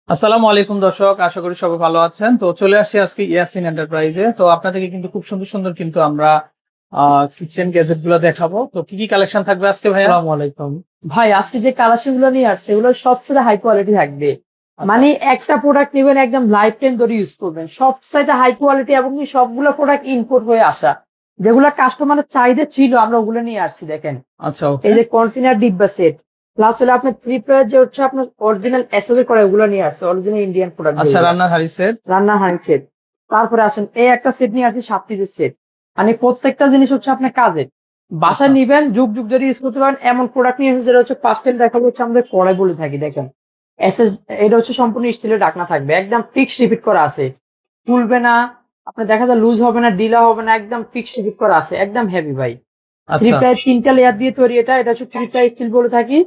আসসালামু আলাইকুম দর্শক, আশা করি সবাই ভালো আছেন। তো চলে আসছি আজকে ইয়াসিন এন্টারপ্রাইজে। তো আপনাদেরকে কিন্তু খুব সুন্দর সুন্দর কিন্তু আমরা কিচেন গ্যাজেট গুলো দেখাবো। তো কি কি কালেকশন থাকবে আজকে ভাইয়া? আসসালামু আলাইকুম ভাই, আজকে যে কালেকশন গুলো নিয়ে আসছে এগুলো সবচেয়ে হাই কোয়ালিটি থাকবে। মানে একটা প্রোডাক্ট নেবেন একদম লাইফ টাইম ধরে ইউজ করবেন, সবচাইতে হাই কোয়ালিটি এবং কি সবগুলো প্রোডাক্ট ইম্পোর্ট হয়ে আসা, যেগুলো কাস্টমারের চাহিদা ছিল আমরা ওগুলো নিয়ে আসছি। দেখেন আচ্ছা, ওকে। এই যে কন্টেনার ডিব্বা সেট, প্লাস হলো আপনার থ্রি প্লেয়ার যে হচ্ছে আপনার অরিজিনাল এসএসএ করে ওগুলো নিয়ে আসছে, অরিজিনাল ইন্ডিয়ান প্রোডাক্ট। আচ্ছা, রান্নার হাঁড়ি সেট। রান্না হাঁড়ি সেট। তারপরে আসেন এই একটা সেট নিয়ে আসছি 7 পিসের সেট। মানে প্রত্যেকটা জিনিস হচ্ছে আপনার কাজে বাসায় আচ্ছা, নিবেন, যুগ যুগ ধরে ইউজ করতে পারেন এমন প্রোডাক্ট নিয়ে এসেছে। যেটা হচ্ছে ফার্স্ট টাইম দেখাবো হচ্ছে আমাদের কড়াই বলে থাকি। দেখেন এসএস, এটা হচ্ছে সম্পূর্ণ স্টিলের ঢাকনা থাকবে, একদম ফিক্স রিপিট করা আছে, খুলবে না, আপনার দেখা যায় লুজ হবে না, ডিলা হবে না, একদম ফিক্স রিপিট করা আছে, একদম হেভি ভাই। থ্রি আচ্ছা, প্লাই 3টা লেয়ার দিয়ে তৈরি। এটা এটা হচ্ছে থ্রি প্লাই স্টিল বলে থাকি।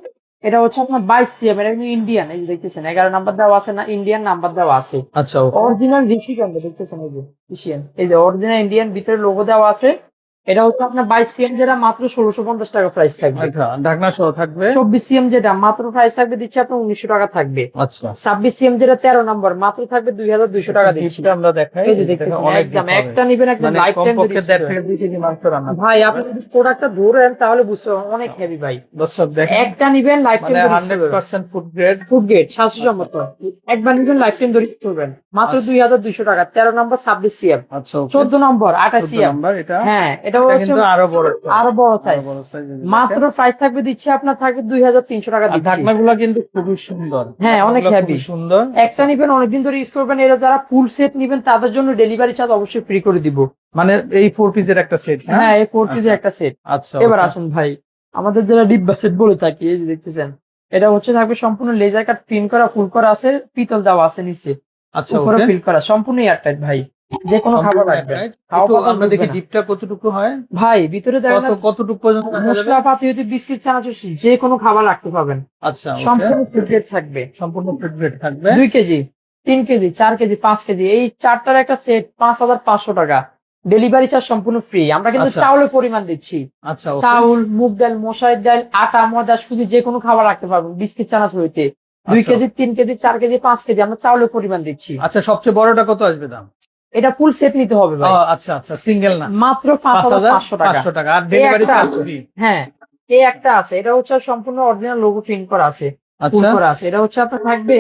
এটা হচ্ছে আপনার 22 সিএম, এটা কিন্তু ইন্ডিয়ান। এই যে দেখতেছেন 11 নাম্বার দেওয়া আছে না, ইন্ডিয়ান নাম্বার দেওয়া আছে। আচ্ছা, ওকে। অরিজিনাল রিসিপিয়েন্ট দেখতেছেন, এই যে রিসিপিয়েন্ট, এই যে অরিজিনাল ইন্ডিয়ান ভিতরে লোগো দেওয়া আছে। এটা হচ্ছে আপনার 22 সিএম, যেটা মাত্র 1650 টাকা প্রাইস থাকবে। আচ্ছা, ঢাকনা সহ থাকবে। 24 সিএম যেটা মাত্র প্রাইস থাকবে দিচ্ছে আপনার 1900 টাকা থাকবে। আচ্ছা, 26 সিএম যেটা 13 নম্বর মাত্র থাকবে 2200 টাকা দিচ্ছি। ডিপটা আমরা দেখাই। এই যে এটা দেখতেছেন অনেক একদম ডিপ হবে, একটা নিবেন একদম মানে লাইফ টাইম কমপক্ষে 1.5 থেকে 2 কেজি মাংস রান্না করতে ভাই। আপনি পারবে। যদি প্রোডাক্টটা ধরেন তাহলে বুঝতে পারবেন অনেক আচ্ছা, হেভি ভাই। দর্শক দেখেন, একটা নিবেন লাইফ টাইম মানে ধরে ইউজ করবেন। 100% ফুড গ্রেড। ফুড গ্রেড স্বাস্থ্যসম্মত, একবার নিবেন লাইফ টাইম ধরে ইউজ করবেন। মাত্র আচ্ছা, 2200 টাকা। 13 নম্বর 26 সিএম, আচ্ছা, ওকে। 14 নম্বর 14 28 সিএম। নাম্বার এটা। হ্যাঁ এটা এটা হচ্ছে কিন্তু আরো বড় একটা, আরো বড় আরো সাইজ। বড় সাইজ মাত্র দেখেন। প্রাইস থাকবে দিচ্ছে আপনার থাকবে 2300 টাকা আর দিচ্ছি। ঢাকনাগুলো কিন্তু খুবই সুন্দর, হ্যাঁ অনেক ঢাকনাগুলো হেভি। খুবই সুন্দর। একটা আচ্ছা, নিবেন অনেকদিন ধরে ইউজ করবেন। এরা যারা ফুল সেট নিবেন তাদের জন্য ডেলিভারি চার্জ অবশ্যই ফ্রি করে দিব। মানে এই 4 পিসের একটা সেট না? হ্যাঁ এই 4 পিসের আচ্ছা, একটা সেট। আচ্ছা, এবার ওকে। আসেন ভাই, আমাদের যারা ডিব্বা সেট বলে থাকি, এই যে দেখতেছেন এটা হচ্ছে থাকবে সম্পূর্ণ লেজার কাট প্রিন্ট করা, ফুল করা আছে, পিতল দেওয়া আছে নিচে, আচ্ছা, উপরে ওকে। ফিল করা, সম্পূর্ণ এয়ারটাইট ভাই। যে কোনো খাবার সম্পূর্ণ রাখবেন, এটাই। খাওয়া একটু পাতা আমরা ঢুকবে দেখি না ডিপটা কতটুকু হয়, ভাই। ভিতরে দেখেন না কতটুকু পর্যন্ত রাখা যাবে। মশলা পাতি হতে বিস্কিট চানাচুর যে কোনো খাবার রাখতে পারবেন। আচ্ছা, ওকে। সম্পূর্ণ ফুড গ্রেড থাকবে। সম্পূর্ণ ফুড গ্রেড থাকবে। 2 কেজি, 3 কেজি, 4 কেজি, 5 কেজি, এই চারটার একটা সেট 5500 টাকা। ডেলিভারি চার্জ সম্পূর্ণ ফ্রি। আমরা কিন্তু আচ্ছা, চাউলের পরিমাণ দিচ্ছি, আচ্ছা, ওকে। চাউল, মুগ ডাল, মশারির ডাল, আটা, ময়দা, সুজি যে কোনো খাবার রাখতে পারবেন বিস্কিট চানাচুর হইতে। দুই আচ্ছা, কেজি 3 কেজি, 4 কেজি, 5 কেজি আমরা চাউলের পরিমাণ দিচ্ছি। আচ্ছা, সবচেয়ে বড়টা কত আসবে দাম? এটা ফুল সেট নিতে হবে ও ভাই, আচ্ছা, আচ্ছা, সিঙ্গেল না? মাত্র 5500 টাকা। 5,500 টাকা, আর এই ডেলিভারি একটা চার্জ আছে, ফ্রি। হ্যাঁ এই একটা আছে, এটা হচ্ছে সম্পূর্ণ অরিজিনাল লোগো প্রিন্ট করা আছে, ফুল আচ্ছা, করা আছে। এটা হচ্ছে আপনার থাকবে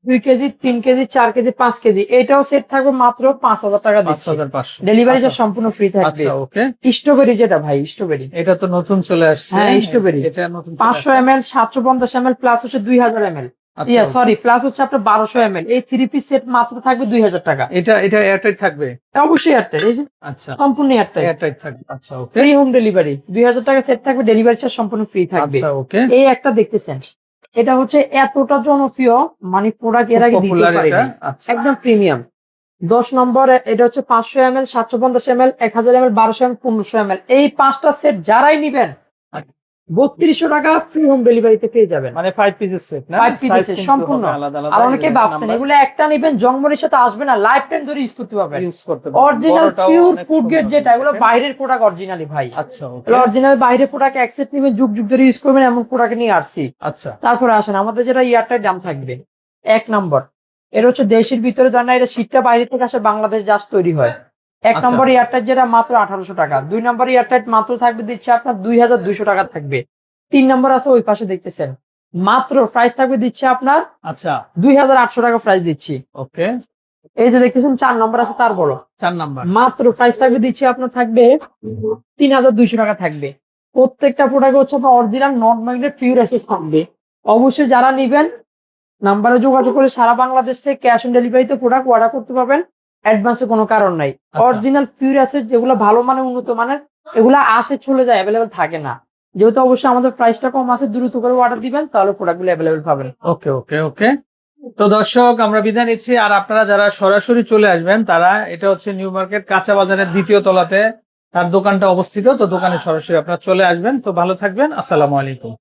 2 কেজি, 3 কেজি, 4 কেজি, 5 কেজি, এটাও সেট থাকবে মাত্র 5000 টাকা দিচ্ছি। 5,500। ডেলিভারি আচ্ছা, চার্জ সম্পূর্ণ ফ্রি থাকবে। আচ্ছা, ওকে। স্ট্রবেরি যেটা ভাই, স্ট্রবেরি, এটা তো নতুন চলে আসছে। হ্যাঁ স্ট্রবেরি এটা নতুন চলে 500 ml, আসছে। 750 ml, প্লাস হচ্ছে 2000 ml। আচ্ছা, ওকে। সরি, প্লাস হচ্ছে আপনার 1200 ml। এই 3 পিস সেট মাত্র থাকবে 2000 টাকা। এটা এয়ারটাইট থাকবে। অবশ্যই এয়ারটেল, এই যে আচ্ছা, সম্পূর্ণ এয়ারটেল, এয়ারটাইট থাকবে। আচ্ছা, ওকে। Free home delivery. 2000 টাকা সেট থাকবে, ডেলিভারি চার্জ সম্পূর্ণ ফ্রি থাকবে। আচ্ছা, ওকে। এই একটা দেখতেছেন, এটা হচ্ছে এতটা জনপ্রিয়, মানে প্রোডাক্ট এর খুব আগে দিতে পপুলার এটা। পারিনি, আচ্ছা, একদম প্রিমিয়াম। 10 নম্বর এটা হচ্ছে 500 ml, 750 ml, 1000 ml, 1200 ml, 1500 ml। এই 5টা সেট যারাই নিবেন 3200 টাকা ফ্রি হোম ডেলিভারিতে পেয়ে যাবেন। মানে 5 পিসের সেট না? 5 পিসের সাইজ সেট কিন্তু সম্পূর্ণ। হবে আলাদা আলাদা। আর এই অনেকে দেখেন ভাবছেন নাম্বার, এগুলো একটা নিবেন জংমরির সাথে আসবে না, লাইফ টাইম ধরে ইউজ করতে পারবেন। ইউজ করতে পারবেন। অরিজিনাল বড়টাও পিওর অনেক ফুড গ্রেড সুন্দর যেটা, এগুলো দেখেন। বাইরের প্রোডাক্ট অরিজিনালি ভাই। আচ্ছা, ওকে। অরিজিনাল বাইরের প্রোডাক্ট অ্যাকসেপ্ট নিবেন, যুগ যুগ ধরে ইউজ করবেন এমন প্রোডাক্ট নিয়ে আসছি। আচ্ছা, তারপরে আসেন আমাদের যেটা ইয়ারটার দাম থাকবে 1 নম্বর, এটা হচ্ছে দেশের ভিতরে ধরেন না, এটা শীতটা বাইরে থেকে আসে, বাংলাদেশ জাস্ট তৈরি হয়। এক আচ্ছা, নম্বর এয়ারটাইট যেটা মাত্র 1800 টাকা। 2 নম্বর এয়ারটাইট মাত্র থাকবে দিচ্ছে আপনার 2200 টাকা থাকবে। 3 নম্বর আছে ওই পাশে দেখতেছেন, মাত্র প্রাইস থাকবে দিচ্ছে আপনার আচ্ছা, 2800 টাকা প্রাইস দিচ্ছি। ওকে। এই যে দেখতেছেন 4 নম্বর আছে তার বড়, 4 নাম্বার। মাত্র প্রাইস থাকবে দিচ্ছি আপনার থাকবে 3200 টাকা থাকবে। প্রত্যেকটা প্রোডাক্ট হচ্ছে আপনার অরিজিনাল নন ম্যাগনেট পিওর এসএস থাকবে। অবশ্যই যারা নিবেন নাম্বারে যোগাযোগ করে সারা বাংলাদেশ থেকে ক্যাশ অন ডেলিভারিতে প্রোডাক্ট অর্ডার করতে পারবেন, অ্যাডভান্সে কোনো কারণ নাই। আচ্ছা, অরিজিনাল পিওর অ্যাসেট যেগুলো ভালো মানের, উন্নত মানের, এগুলো আসে চলে যায়, অ্যাভেলেবেল থাকে না। যেহেতু অবশ্যই আমাদের প্রাইসটা কম আছে, দ্রুত করে অর্ডার দিবেন তাহলে প্রোডাক্টগুলো অ্যাভেলেবেল পাবেন। ওকে, ওকে, ওকে। তো দর্শক, আমরা বিদায় নিচ্ছি। আর আপনারা যারা সরাসরি চলে আসবেন, তারা, এটা হচ্ছে নিউ মার্কেট কাঁচা বাজারের 2য় তলাতে তার দোকানটা অবস্থিত। তো দোকানে সরাসরি আপনারা চলে আসবেন। তো ভালো থাকবেন। আসসালামু আলাইকুম।